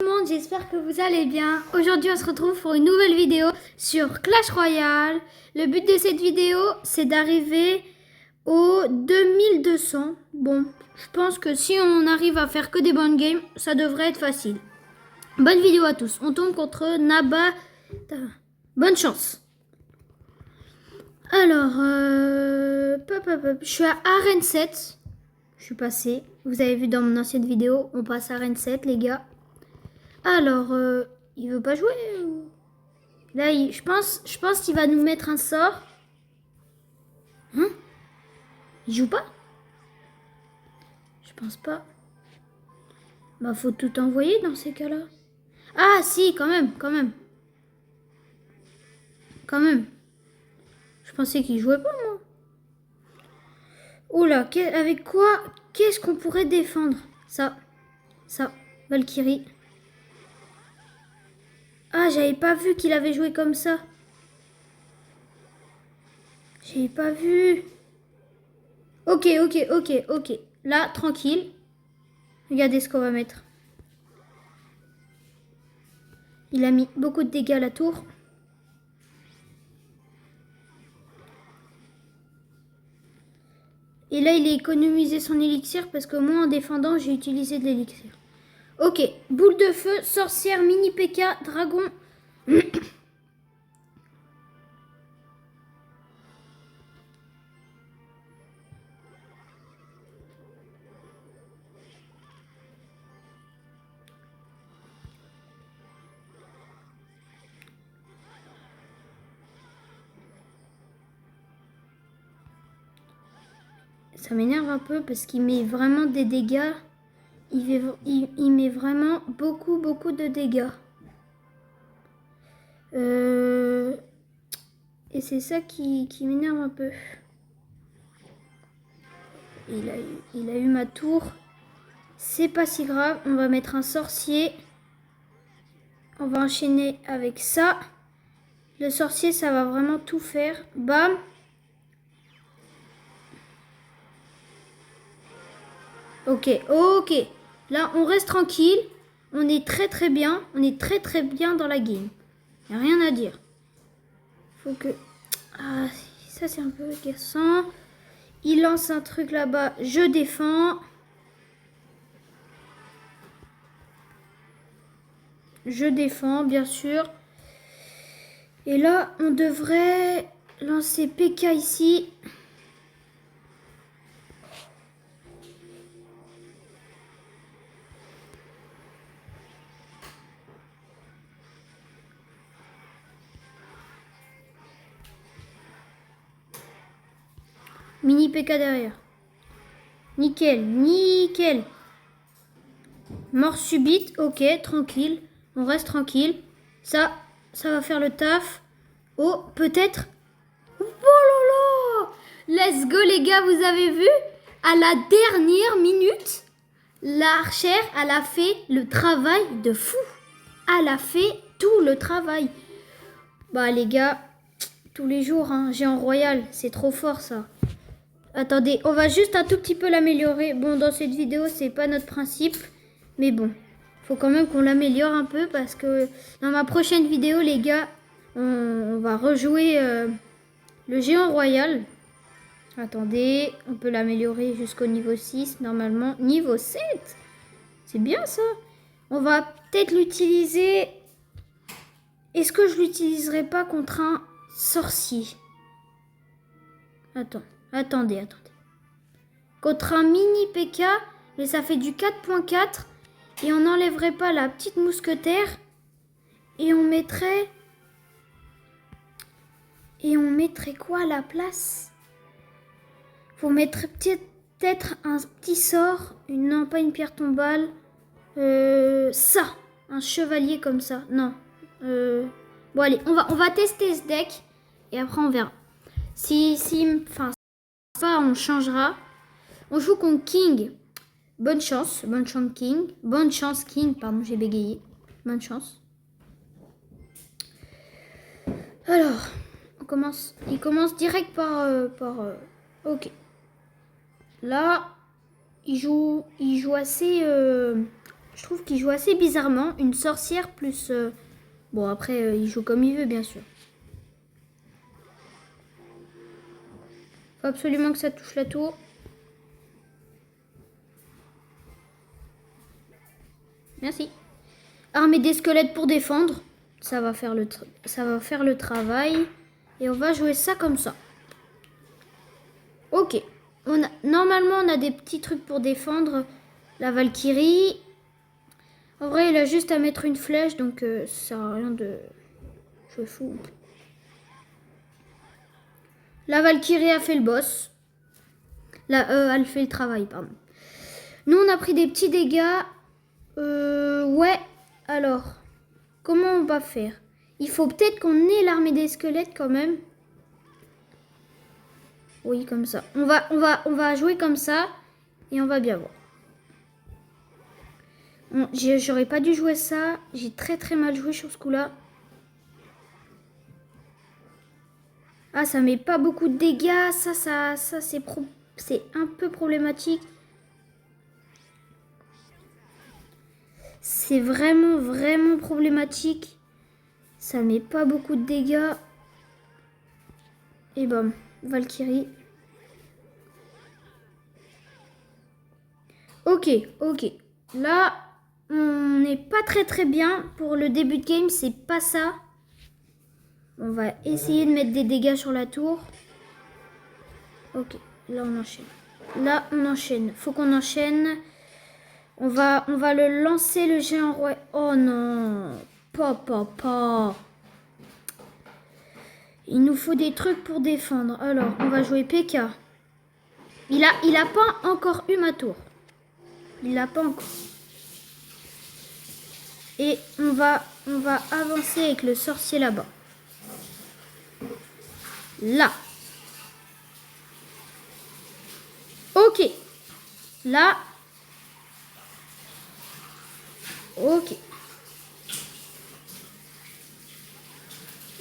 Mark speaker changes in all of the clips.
Speaker 1: Tout le monde, j'espère que vous allez bien. Aujourd'hui, on se retrouve pour une nouvelle vidéo sur Clash Royale. Le but de cette vidéo, c'est d'arriver aux 2200. Bon, je pense que si on arrive à faire que des bonnes games, ça devrait être facile. Bonne vidéo à tous. On tombe contre Naba. Bonne chance. Alors, je suis à Arène 7. Je suis passé. Vous avez vu dans mon ancienne vidéo, on passe à Arène 7, les gars. Alors, il veut pas jouer ou... Là, je pense qu'il va nous mettre un sort. Hein? Il joue pas? Je pense pas. Bah, faut tout envoyer dans ces cas-là. Ah, si, quand même. Je pensais qu'il jouait pas, moi. Oula, avec quoi? Qu'est-ce qu'on pourrait défendre? Ça. Valkyrie. Ah, j'avais pas vu qu'il avait joué comme ça. J'avais pas vu. Ok. Là, tranquille. Regardez ce qu'on va mettre. Il a mis beaucoup de dégâts à la tour. Et là, il a économisé son élixir parce que moi, en défendant, j'ai utilisé de l'élixir. Ok, boule de feu, sorcière, mini PK, dragon. Ça m'énerve un peu parce qu'il met vraiment des dégâts. Il met vraiment beaucoup de dégâts. Et c'est ça qui m'énerve un peu. Il a eu ma tour. C'est pas si grave. On va mettre un sorcier. On va enchaîner avec ça. Le sorcier, ça va vraiment tout faire. Bam. Ok. Là, on reste tranquille. On est très bien. On est très bien dans la game. Y a rien à dire. Faut que... Ah, ça c'est un peu agaçant. Il lance un truc là-bas. Je défends. Je défends, bien sûr. Et là, on devrait lancer PK ici. Mini PK derrière. Nickel. Mort subite, ok, tranquille. On reste tranquille. Ça va faire le taf. Oh, peut-être. Oh là là! Let's go les gars, vous avez vu? À la dernière minute, l'archère, elle a fait le travail de fou. Elle a fait tout le travail. Bah les gars, tous les jours, hein, géant royal, c'est trop fort ça. Attendez, on va juste un tout petit peu l'améliorer. Bon, dans cette vidéo, c'est pas notre principe. Mais bon, faut quand même qu'on l'améliore un peu parce que dans ma prochaine vidéo, les gars, on va rejouer le géant royal. Attendez, on peut l'améliorer jusqu'au niveau 6, normalement. Niveau 7, c'est bien ça. On va peut-être l'utiliser. Est-ce que je l'utiliserai pas contre un sorcier? Attendez. Contre un mini PK, mais ça fait du 4.4. Et on n'enlèverait pas la petite mousquetaire. Et on mettrait... quoi à la place? Faut mettre peut-être un petit sort. Non, pas une pierre tombale. Ça. Un chevalier comme ça. Non. Bon, allez, on va tester ce deck. Et après, on verra. Enfin, ça, on changera. On joue contre King. Bonne chance King. Bonne chance King, pardon, j'ai bégayé. Bonne chance. Alors, il commence direct par ok. Là, il joue assez Je trouve qu'il joue assez bizarrement. Une sorcière plus... Bon, après, il joue comme il veut, bien sûr. Faut absolument que ça touche la tour. Merci. Armée des squelettes pour défendre. Ça va faire le travail. Et on va jouer ça comme ça. Ok. Normalement, on a des petits trucs pour défendre la Valkyrie. En vrai, il a juste à mettre une flèche, donc ça sert à rien de... Je fous. La Valkyrie a fait le boss. Elle fait le travail, pardon. Nous, on a pris des petits dégâts. Ouais. Alors, comment on va faire? Il faut peut-être qu'on ait l'armée des squelettes quand même. Oui, comme ça. On va jouer comme ça et on va bien voir. J'aurais pas dû jouer ça. J'ai très mal joué sur ce coup-là. Ah, ça met pas beaucoup de dégâts. Ça c'est un peu problématique. C'est vraiment problématique. Ça met pas beaucoup de dégâts. Et bam, Valkyrie. Ok. Là, on n'est pas très bien. Pour le début de game, c'est pas ça. On va essayer de mettre des dégâts sur la tour. Ok, là on enchaîne. Faut qu'on enchaîne. On va le lancer, le géant roi. Oh non. Pas. Il nous faut des trucs pour défendre. Alors, on va jouer PK. Il a pas encore eu ma tour. Il l'a pas encore. Et on va avancer avec le sorcier là-bas. Là. Ok. Là. Ok.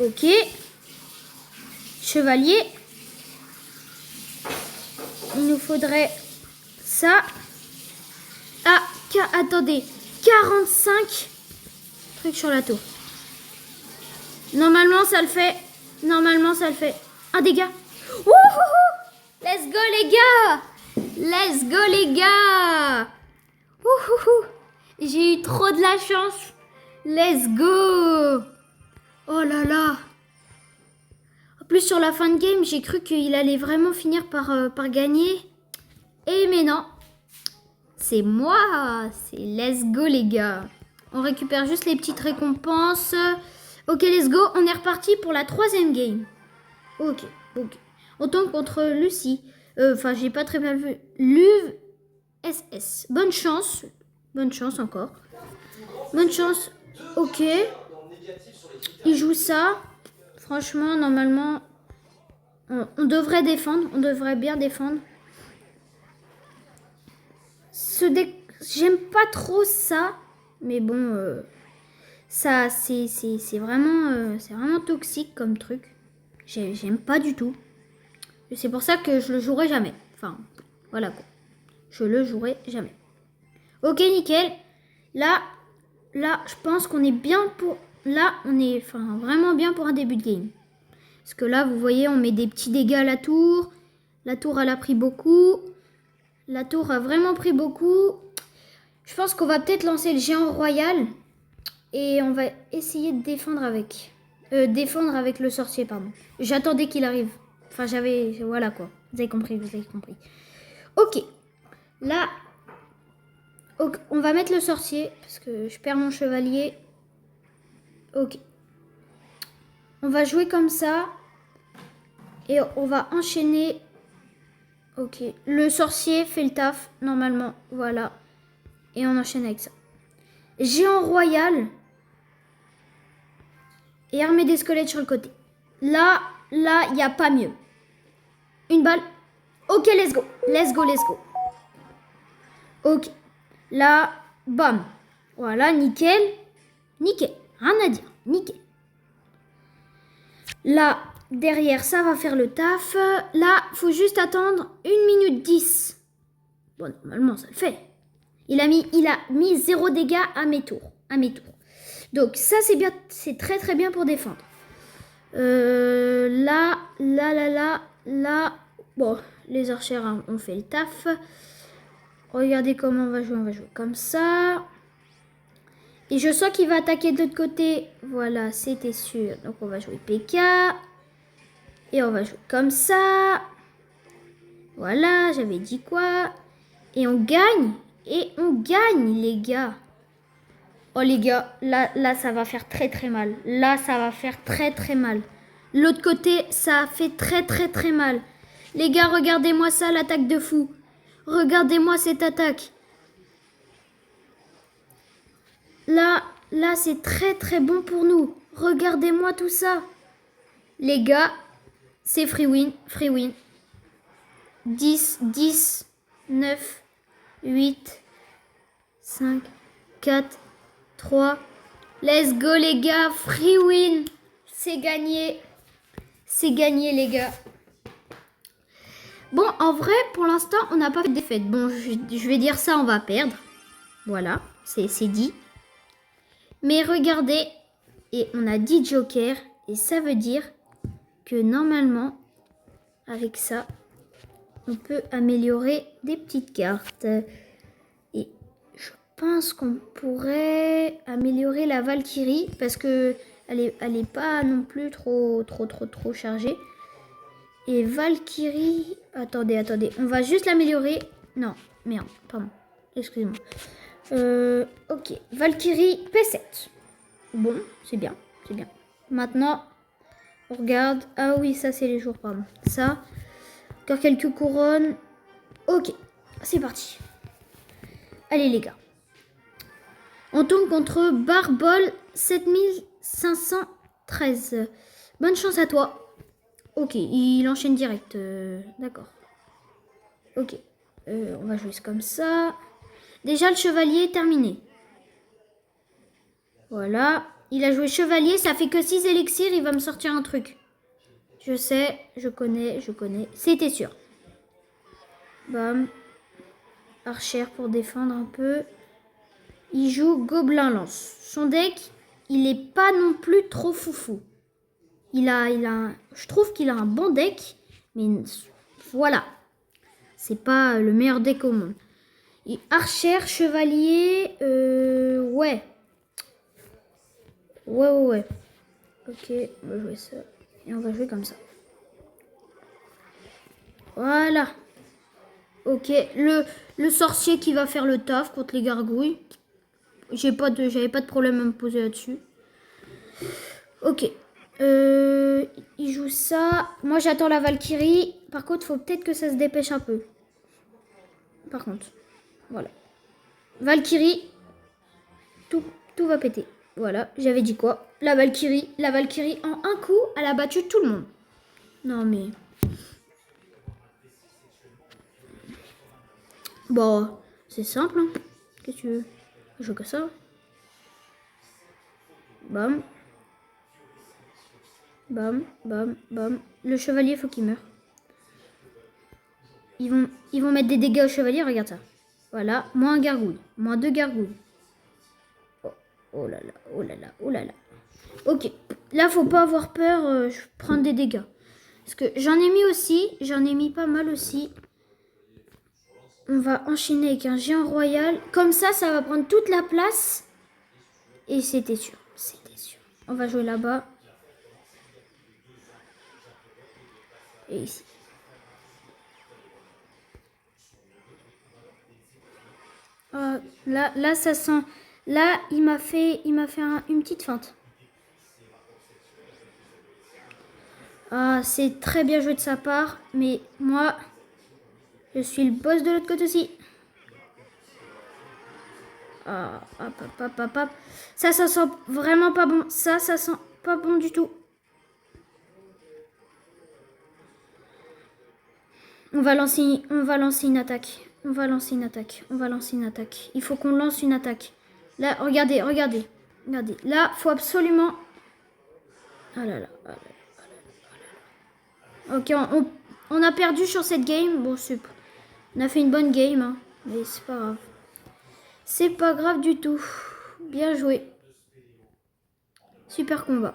Speaker 1: Ok. Chevalier. Il nous faudrait ça. Ah, attendez. 45 trucs sur la tour. Normalement, ça le fait. Un dégât. Ouhouhou. Let's go, les gars. Ouhouhou. J'ai eu trop de la chance. Let's go. Oh là là. En plus, sur la fin de game, j'ai cru qu'il allait vraiment finir par gagner. Et mais non. C'est moi. C'est let's go, les gars. On récupère juste les petites récompenses. Ok, let's go. On est reparti pour la 3e game. Ok. On tombe contre Lucie. Enfin, j'ai pas très bien vu. Luve SS. Bonne chance encore. Bonne chance. Ok. Il joue ça. Franchement, normalement, on devrait défendre. On devrait bien défendre. J'aime pas trop ça. Mais bon, ça, c'est vraiment toxique comme truc. J'aime pas du tout. C'est pour ça que je le jouerai jamais. Enfin, voilà quoi. Je le jouerai jamais. Ok, nickel. Là, je pense qu'on est bien pour... Là, on est vraiment bien pour un début de game. Parce que là, vous voyez, on met des petits dégâts à la tour. La tour, elle a pris beaucoup. La tour a vraiment pris beaucoup. Je pense qu'on va peut-être lancer le géant royal. Et on va essayer de défendre avec. Défendre avec le sorcier, pardon. J'attendais qu'il arrive. Enfin, voilà quoi. Vous avez compris. Ok. Là, on va mettre le sorcier. Parce que je perds mon chevalier. Ok. On va jouer comme ça. Et on va enchaîner. Ok. Le sorcier fait le taf, normalement. Voilà. Et on enchaîne avec ça. Géant royal. Et armée des squelettes sur le côté. Là, il n'y a pas mieux. Une balle. Ok, let's go. Ok. Là, bam. Voilà, nickel. Rien à dire. Nickel. Là, derrière, ça va faire le taf. Là, faut juste attendre 1 minute 10. Bon, normalement, ça le fait. Il a mis 0 dégâts à mes tours. Donc ça c'est bien, c'est très très bien pour défendre. Là. Bon, les archères ont fait le taf. Regardez comment on va jouer comme ça. Et je sens qu'il va attaquer de l'autre côté. Voilà, c'était sûr. Donc on va jouer PK. Et on va jouer comme ça. Voilà, j'avais dit quoi. Et on gagne. Les gars. Oh les gars, là ça va faire très très mal. Là ça va faire très très mal. L'autre côté, ça a fait très très très mal. Les gars, regardez-moi ça, l'attaque de fou. Regardez-moi cette attaque. Là c'est très très bon pour nous. Regardez-moi tout ça. Les gars, c'est free win. 10, 9, 8, 5, 4, 3. Let's go les gars, free win. C'est gagné. C'est gagné les gars. Bon, en vrai, pour l'instant, on n'a pas fait de défaite. Bon, je vais dire ça, on va perdre. Voilà, c'est dit. Mais regardez, et on a 10 jokers. Et ça veut dire que normalement, avec ça, on peut améliorer des petites cartes. Et je pense qu'on pourrait améliorer la Valkyrie parce que elle est pas non plus trop chargée. Et Valkyrie, attendez, on va juste l'améliorer. Non, merde, pardon, excusez-moi. Ok, Valkyrie P7. Bon, c'est bien. Maintenant, on regarde. Ah oui, ça c'est les jours, pardon. Ça, encore quelques couronnes. Ok, c'est parti. Allez les gars. On tombe contre Barbol 7513. Bonne chance à toi. Ok, il enchaîne direct. D'accord. Ok. On va jouer comme ça. Déjà, le chevalier est terminé. Voilà. Il a joué chevalier, ça fait que 6 élixirs, il va me sortir un truc. Je sais, je connais. C'était sûr. Bam. Archère pour défendre un peu. Il joue Gobelin Lance. Son deck, il est pas non plus trop foufou. Je trouve qu'il a un bon deck, mais voilà. C'est pas le meilleur deck au monde. Et archère, chevalier, ouais. Ouais. Ok, on va jouer ça. Et on va jouer comme ça. Voilà. Ok, le sorcier qui va faire le taf contre les gargouilles. J'avais pas de problème à me poser là-dessus. Ok. Il joue ça. Moi, j'attends la Valkyrie. Par contre, faut peut-être que ça se dépêche un peu. Par contre, voilà. Valkyrie. Tout va péter. Voilà, j'avais dit quoi? La Valkyrie, en un coup, elle a battu tout le monde. Non, mais... Bon, c'est simple. Hein. Qu'est-ce que tu veux? Je joue que ça. Bam. Le chevalier, faut qu'il meure. Ils vont mettre des dégâts au chevalier, regarde ça. Voilà, moins un gargouille. Moins 2 gargouilles. Oh là là. Ok, là, faut pas avoir peur, je prends des dégâts. Parce que j'en ai mis pas mal aussi. On va enchaîner avec un géant royal. Comme ça, ça va prendre toute la place. Et c'était sûr. On va jouer là-bas. Et ici. Là, ça sent... Là, il m'a fait une petite feinte. C'est très bien joué de sa part. Mais moi, je suis le boss de l'autre côté aussi. Hop. Ça sent vraiment pas bon. Ça sent pas bon du tout. On va lancer une attaque. Il faut qu'on lance une attaque. Là, regardez. Là, faut absolument... Ah là là. Ok, on a perdu sur cette game. Bon, on a fait une bonne game, hein, mais c'est pas grave. C'est pas grave du tout. Bien joué. Super combat.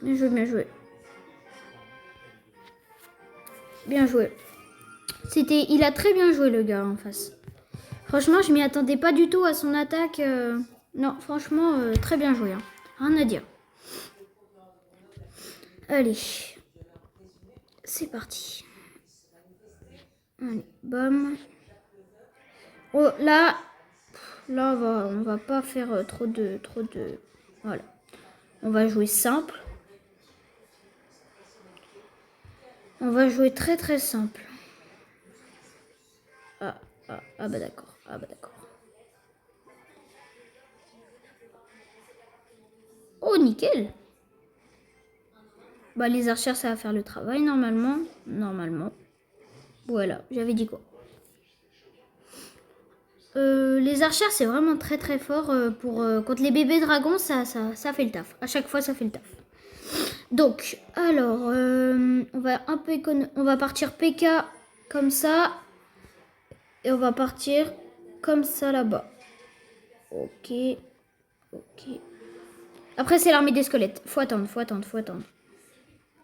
Speaker 1: Bien joué, bien joué. Bien joué. Il a très bien joué le gars en face. Franchement, je m'y attendais pas du tout à son attaque. Non, franchement, très bien joué. Hein. Rien à dire. Allez. C'est parti. Allez, bam. Oh, là, on va pas faire trop de. Voilà. On va jouer simple. On va jouer très très simple. Ah bah d'accord. Ah bah d'accord. Oh, nickel. Bah les archères, ça va faire le travail normalement. Normalement. Voilà, j'avais dit quoi. Les archères, c'est vraiment très très fort contre les bébés dragons, ça fait le taf. À chaque fois, ça fait le taf. Donc, alors, on va partir PK comme ça. Et on va partir comme ça là-bas. Ok. Après, c'est l'armée des squelettes. Faut attendre.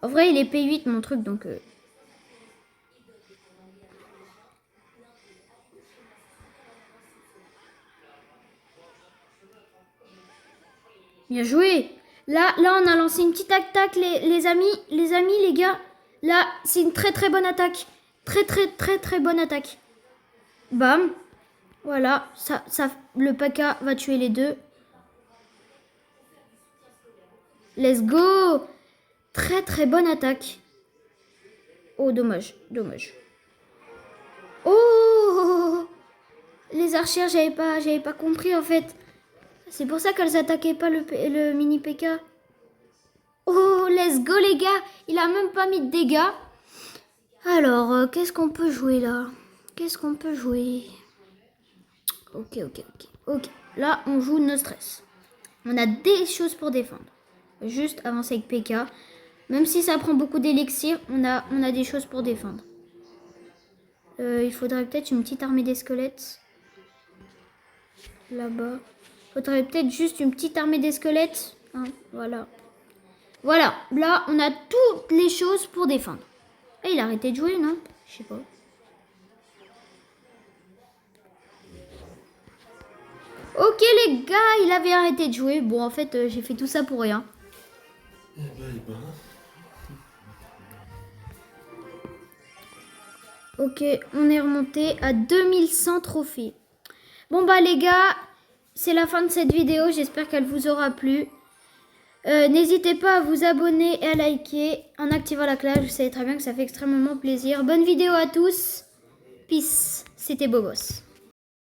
Speaker 1: En vrai, il est P8 mon truc, donc... Bien joué. Là, on a lancé une petite attaque, les amis, les gars. Là, c'est une très très bonne attaque. Très bonne attaque. Bam. Voilà, le P.K. va tuer les deux. Let's go. Très bonne attaque. Oh, dommage. Oh, les archères, j'avais pas compris en fait. C'est pour ça qu'elles attaquaient pas le mini P.K. Oh, let's go les gars. Il a même pas mis de dégâts. Alors, qu'est-ce qu'on peut jouer là? Ok. Là, on joue no stress. On a des choses pour défendre. Juste avancer avec P.K. Même si ça prend beaucoup d'élixir, on a des choses pour défendre. Il faudrait peut-être une petite armée des squelettes. Là-bas. Il faudrait peut-être juste une petite armée des squelettes. Hein, voilà. Voilà. Là, on a toutes les choses pour défendre. Et il a arrêté de jouer, non? Je sais pas. Ok les gars, il avait arrêté de jouer. Bon, en fait, j'ai fait tout ça pour rien. Ok, on est remonté à 2100 trophées. Bon bah les gars, c'est la fin de cette vidéo. J'espère qu'elle vous aura plu. N'hésitez pas à vous abonner et à liker en activant la cloche. Vous savez très bien que ça fait extrêmement plaisir. Bonne vidéo à tous. Peace. C'était Bobos.